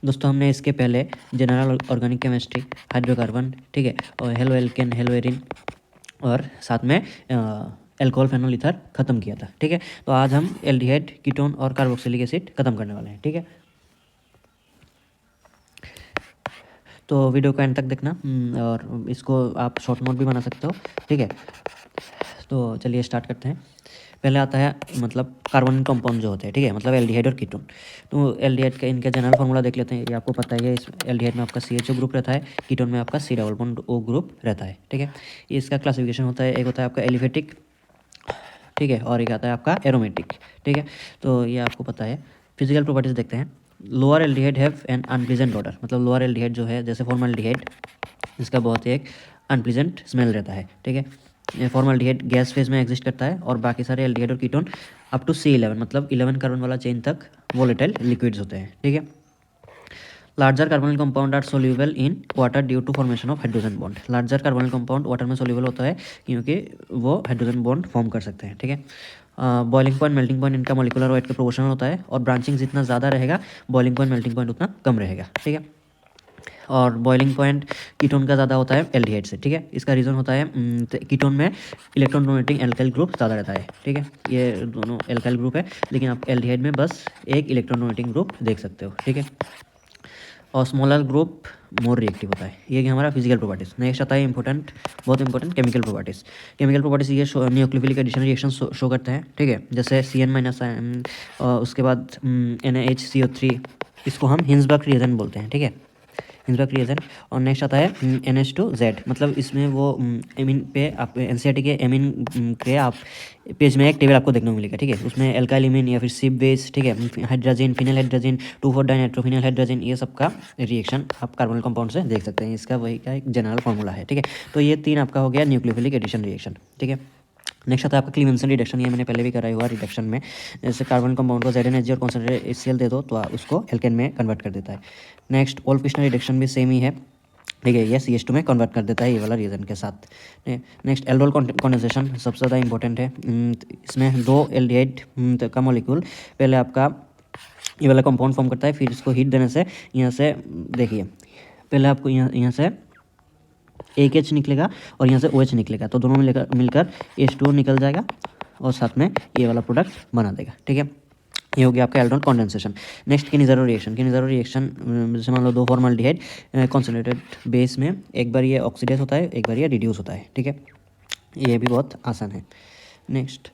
दोस्तों हमने इसके पहले जनरल ऑर्गेनिक केमिस्ट्री, हाइड्रोकार्बन, ठीक है, और हेलो एल्केन, हेलो एरिन और साथ में एल्कोहल फेनोल ईथर ख़त्म किया था। ठीक है, तो आज हम एल्डिहाइड, कीटोन और कार्बोक्सिलिक एसिड ख़त्म करने वाले हैं। ठीक है, तो वीडियो को एंड तक देखना और इसको आप शॉर्ट नोट भी बना सकते हो। ठीक है, तो चलिए स्टार्ट करते हैं। पहले आता है मतलब कार्बन कंपाउंड जो होते हैं, ठीक है, मतलब एल्डिहाइड और कीटोन। तो एल्डिहाइड का इनका जनरल फार्मूला देख लेते हैं। ये आपको पता ही है, इस एल्डिहाइड में आपका CHO ग्रुप रहता है, कीटोन में आपका C double bond O group रहता है। ठीक है, इसका क्लासिफिकेशन होता है, एक होता है आपका एलिफेटिक, ठीक है, और एक आता है आपका एरोमेटिक। ठीक है, तो ये आपको पता है। फिजिकल प्रॉपर्टीज देखते हैं। Lower aldehyde have an unpleasant order, मतलब लोअर एल्डिहाइड जो है जैसे फॉर्मल्डिहाइड, इसका बहुत ही एक अनप्लीजेंट स्मेल रहता है। ठीक है, फॉर्मल्डिहाइड गैस फेज में एग्जिस्ट करता है और बाकी सारे एल्डिहाइड और कीटोन अप टू C11 मतलब 11 कार्बन वाला चेन तक वोलेटाइल लिक्विड्स होते हैं। ठीक है, larger carbonyl compound are soluble in water due to formation of hydrogen bond. Larger carbonyl compound water में सोल्यूबल होता है क्योंकि वो हाइड्रोजन बॉन्ड फॉर्म कर सकते हैं। ठीक है, बॉइलिंग पॉइंट, मेल्टिंग पॉइंट इनका मोलिकुलर वेट के प्रोपोर्शनल होता है और ब्रांचिंग जितना ज़्यादा रहेगा बॉइलिंग पॉइंट, मेल्टिंग पॉइंट उतना कम रहेगा। ठीक है, और बॉइलिंग पॉइंट कीटोन का ज़्यादा होता है एल्डिहाइड से। ठीक है, इसका रीज़न होता है कीटोन में इलेक्ट्रॉन डोनेटिंग एल्काइल ग्रुप ज़्यादा रहता है। ठीक है, ये दोनों एल्काइल ग्रुप है, लेकिन आप एल्डिहाइड में बस एक इलेक्ट्रॉन डोनेटिंग ग्रुप देख सकते हो। ठीक है, और स्मॉलर ग्रुप मोर रिएक्टिव होता है। ये कि हमारा फिजिकल प्रॉपर्टीज। नेक्स्ट आता है इंपॉर्टेंट, बहुत important chemical properties. Chemical properties ये न्यूक्लियोफिलिक एडिशन रिएक्शन शो करते हैं। ठीक है, जैसे CN- उसके बाद NaHCO3, इसको हम हिंसबर्ग रिएजेंट बोलते हैं। ठीक है, हिंसबर्ग रिएजेंट। और नेक्स्ट आता है NH2Z, मतलब इसमें वो एमिन पे आप NCERT के एमिन के आप पेज में एक टेबल आपको देखने को मिलेगा। ठीक है, उसमें एल्काइल एमिन या फिर सिप बेस, ठीक है, hydrogen, phenyl hydrogen, 2,4 dinitrophenyl hydrogen, ये सब का रिएक्शन आप कार्बोनिल कंपाउंड से देख सकते हैं। इसका वही का एक जनरल फार्मूला है। ठीक है, तो ये 3 आपका हो गया न्यूक्लियोफिलिक एडिशन रिएक्शन। ठीक है, नेक्स्ट आता है आपका क्लीवेंसन रिडक्शन। ये मैंने पहले भी कराया हुआ रिडक्शन में, जैसे कार्बन कंपाउंड को ZnHg और कॉन्सेंट्रेट HCl दे दो तो उसको एल्केन में कन्वर्ट कर देता है। नेक्स्ट ओल्फिश्नर रिडक्शन भी सेम ही है। ठीक है, ये CH2 में कन्वर्ट कर देता है ये वाला रीजन के साथ। नेक्स्ट एल्डोल कंडेंसेशन सबसे ज़्यादा इंपॉर्टेंट है। इसमें 2 एल्डिहाइड का मॉलिक्यूल पहले आपका ये वाला कंपाउंड फॉर्म करता है, फिर इसको हीट देने से यहाँ से देखिए, पहले आपको यहाँ से एक H निकलेगा और यहाँ से OH निकलेगा, तो दोनों मिलकर H2O निकल जाएगा और साथ में ये वाला प्रोडक्ट बना देगा। ठीक है, ये हो गया आपका aldol condensation. Next Cannizzaro reaction. Cannizzaro reaction जैसे मान लो 2 फॉर्मल्डिहाइड कॉन्सेंट्रेटेड बेस में एक बार ये ऑक्सीडाइज होता है, एक बार ये रिड्यूस होता है। ठीक है, ये भी बहुत आसान है। नेक्स्ट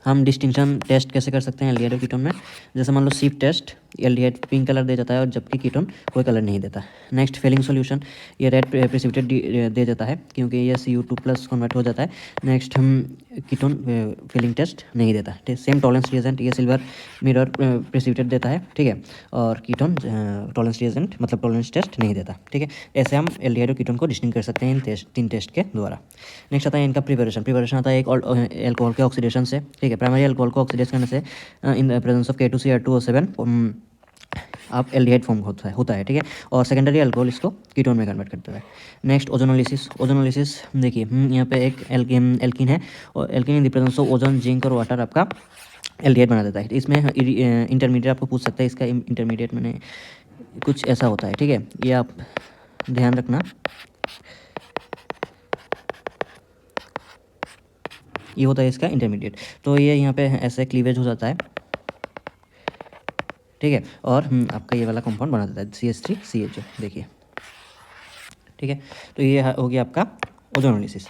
हम डिस्टिंक्शन टेस्ट कैसे कर सकते हैं एल्डिहाइड और कीटोन में। जैसे मान लो Schiff test, aldehyde pink colour दे जाता है और जबकि कीटोन कोई कलर नहीं देता। नेक्स्ट फेलिंग सॉल्यूशन, ये रेड प्रेसिपिटेट दे देता है क्योंकि ये Cu2+ कन्वर्ट हो जाता है। नेक्स्ट हम कीटोन फेलिंग टेस्ट नहीं देता। ठीक, सेम टॉलरेंस रिएजेंट, ये सिल्वर मिरर प्रेसिपिटेट देता है। ठीक है, और कीटोन टॉलरेंस रिएजेंट मतलब टॉलरेंस टेस्ट नहीं देता। ठीक है, ऐसे हम एल्डिहाइड और कीटोन को डिस्टिंग कर सकते हैं इन 3 टेस्ट के द्वारा। नेक्स्ट आता है इनका प्रिपरेशन। प्रिपरेशन आता है एक एल्कोहल के ऑक्सीडेशन से। ठीक है, प्राइमरी एल्कोहल को ऑक्सीडाइज करने से इन द प्रेजेंस ऑफ K2CR2O7 आप एल्डिहाइड फॉर्म होता है। ठीक है, और सेकेंडरी अल्कोहल इसको कीटोन में कन्वर्ट कर देता है। Next ozonolysis. ओजोनोलिसिस देखिए, यहाँ पे एक एल्किन है और alkene in the presence of ozone, zinc और वाटर आपका एल्डिहाइड बना देता है। इसमें इंटरमीडिएट आपको पूछ सकता है, इसका इंटरमीडिएट मैंने कुछ ऐसा होता है। ठीक है, ये आप ध्यान रखना, ये होता है इसका इंटरमीडिएट। तो ये यहाँ पे ऐसे क्लीवेज हो जाता है। ठीक है, और आपका ये वाला कंपाउंड बना देता है CH3CHO, देखिए। ठीक है, तो ये हो गया आपका ozonolysis.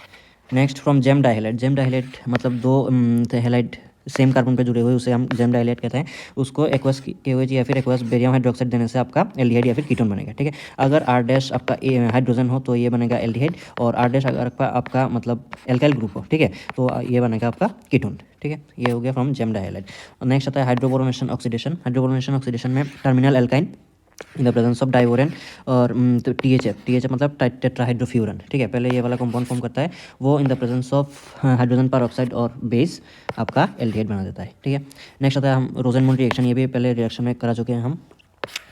Next from gem dihalide. Gem dihalide मतलब 2 हैलाइड सेम कार्बन पे जुड़े हुए, उसे हम जेम डाइहाइलाइड कहते हैं। उसको एक्वस KOH या फिर एक्वस बेरियम हाइड्रोक्साइड देने से आपका एल्डिहाइड या फिर कीटोन बनेगा। ठीक है, अगर R- आपका हाइड्रोजन हो तो ये बनेगा एल्डिहाइड, और R- अगर आपका मतलब एल्काइल ग्रुप हो, ठीक है, तो ये बनेगा आपका कीटोन। ठीक है, ये हो गया फ्रॉम जेम डाइहाइलाइड। नेक्स्ट आता है हाइड्रोब्रोमेशन ऑक्सीडेशन। हाइड्रोब्रोमेशन ऑक्सीडेशन में terminal alkyne in the presence of diborane और तो THF मतलब टेट्राहाइड्रोफ्यूरन। ठीक है, पहले ये वाला कंपाउंड फॉर्म करता है, वो इन the presence of hydrogen peroxide और बेस आपका एल्डिहाइड बना देता है। ठीक है, नेक्स्ट आता है हम रोजेनमूड रिएक्शन। ये भी पहले रिएक्शन में करा चुके हैं हम।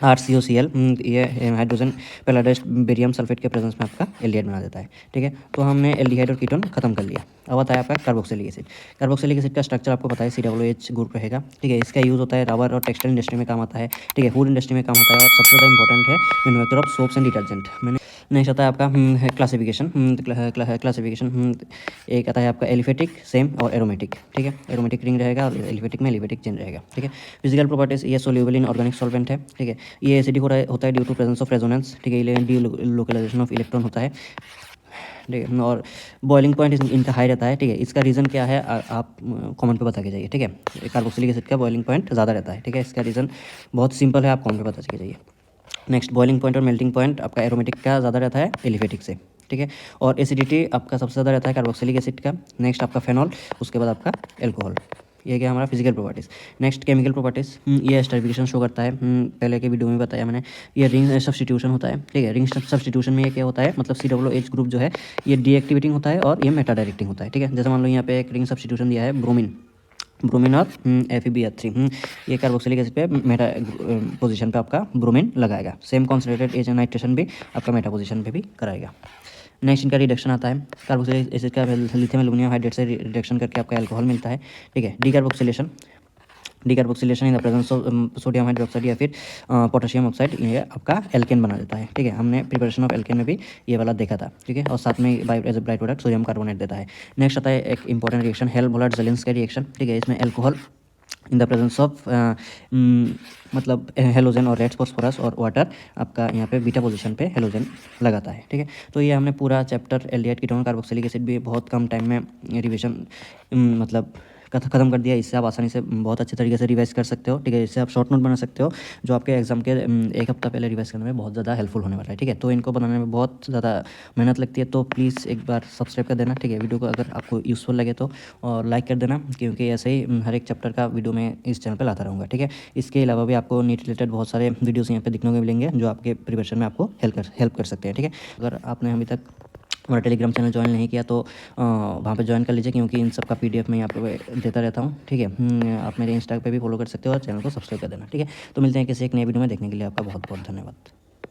RCOCl, ये हाइड्रोजन पेलाडाइज्ड बेरियम सल्फेट के प्रेजेंस में आपका एल्डिहाइड बना देता है। ठीक है, तो हमने एल्डिहाइड और कीटोन खत्म कर लिया। अब आता है आपका कार्बोक्सिलिक एसिड। कार्बोक्सिलिक एसिड का स्ट्रक्चर आपको पता है, COOH ग्रुप रहेगा। ठीक है, इसका यूज़ होता है रबर और टेक्सटाइल इंडस्ट्री में काम आता है। ठीक है, फूड इंडस्ट्री में काम आता है और सबसे ज़्यादा इंपॉर्टेंट है manufacture of soaps and detergent. मैंने नेक्स्ट आता है आपका क्लासिफिकेशन। क्लासिफिकेशन एक आता है आपका एलिफेटिक, सेम और एरोमेटिक। ठीक है, एरोमेटिक रिंग रहेगा और एलिफेटिक में एलिफेटिक चेन रहेगा। ठीक है, फिजिकल प्रॉपर्टीज, ये सोल्यूबल इन ऑर्गेनिक सॉल्वेंट है। ठीक है, ये एसिडिक होता है due to presence of resonance. ठीक है, डी लोकलाइजेशन ऑफ इलेक्ट्रॉन होता है। ठीक है, और बॉइलिंग पॉइंट इनका हाई रहता है। ठीक है, इसका रीज़न क्या है आप कमेंट पे बता के जाइए। ठीक है, कार्बोक्सिलिक एसिड का बॉइलिंग पॉइंट ज़्यादा रहता है। ठीक है, इसका रीज़न बहुत सिंपल है, आप कमेंट पे बता के जाइए। नेक्स्ट, बॉइलिंग पॉइंट और मेल्टिंग पॉइंट आपका एरोमेटिक का ज़्यादा रहता है एलिफेटिक से। ठीक है, और एसिडिटी आपका सबसे ज़्यादा रहता है कार्बोक्सिलिक एसिड का। नेक्स्ट आपका फेनॉल, उसके बाद आपका एल्कोहल। ये क्या हमारा physical properties. Next chemical properties, ये स्टरबिकेशन शो करता है। पहले के वीडियो में बताया मैंने, ये रिंग सब्स्टिट्यूशन होता है। ठीक है, रिंग सब्स्टिट्यूशन में ये क्या होता है, मतलब COOH ग्रुप जो है ये डीएक्टिवेटिंग होता है और ये मेटा डायरेक्टिंग होता है। ठीक है, जैसे मान लो यहाँ पे एक रिंग सब्स्टिट्यूशन दिया है ब्रोमीन और FeBr3। ये कार्बोक्सिलिक एसिड पे मेटा पोजीशन पे आपका ब्रोमीन लगाएगा। सेम कॉन्सेंट्रेटेड एच नाइट्रेशन भी आपका मेटा पोजीशन पे भी कराएगा। नेक्स्ट इनका रिडक्शन आता है, कार्बोक्सिलिक एसिड का लिथियम एल्यूमिनियम हाइड्रेट से रिडक्शन करके आपका अल्कोहल मिलता है। ठीक है, decarboxylation in the presence of sodium hydroxide या फिर पोटेशियम ऑक्साइड, ये आपका एल्केन बना देता है। ठीक है, हमने प्रिपरेशन ऑफ एल्केन में भी ये वाला देखा था। ठीक है, और साथ में as a by product sodium carbonate देता है। नेक्स्ट आता है एक इंपॉर्टेंट रिएक्शन, हेल्महोल्ट्ज-जेलेंस्की का रिएक्शन। ठीक है, इसमें alcohol in the presence of मतलब हेलोजन और रेड फॉस्फोरस और वाटर आपका यहाँ पे बीटा पोजीशन पे हेलोजन लगाता है। ठीक है, तो ये हमने पूरा chapter aldehyde ketone carboxylic acid भी बहुत कम टाइम में रिविजन मतलब ख़त्म कर दिया। इससे आप आसानी से बहुत अच्छे तरीके से रिवाइज कर सकते हो। ठीक है, इससे आप शॉर्ट नोट बना सकते हो, जो आपके एग्जाम के एक हफ्ता पहले रिवाइज करने में बहुत ज़्यादा हेल्पफुल होने वाला है। ठीक है, तो इनको बनाने में बहुत ज़्यादा मेहनत लगती है, तो प्लीज़ एक बार सब्सक्राइब कर देना। ठीक है, वीडियो को अगर आपको यूज़फुल लगे तो, और लाइक कर देना, क्योंकि ऐसे ही हर एक चैप्टर का वीडियो मैं इस चैनल पर लाता रहूँगा। ठीक है, इसके अलावा भी आपको नीट रिलेटेड बहुत सारे वीडियोज़ यहाँ पे देखने को मिलेंगे, जो आपके प्रिपरेशन में आपको हेल्प कर सकते हैं। ठीक है, अगर आपने अभी तक हमारा टेलीग्राम चैनल ज्वाइन नहीं किया तो वहाँ पे ज्वाइन कर लीजिए, क्योंकि इन सब का PDF मैं यहाँ पे देता रहता हूँ। ठीक है, आप मेरे इंस्टा पे भी फॉलो कर सकते हो और चैनल को सब्सक्राइब कर देना। ठीक है, तो मिलते हैं किसी एक नए वीडियो में। देखने के लिए आपका बहुत बहुत धन्यवाद।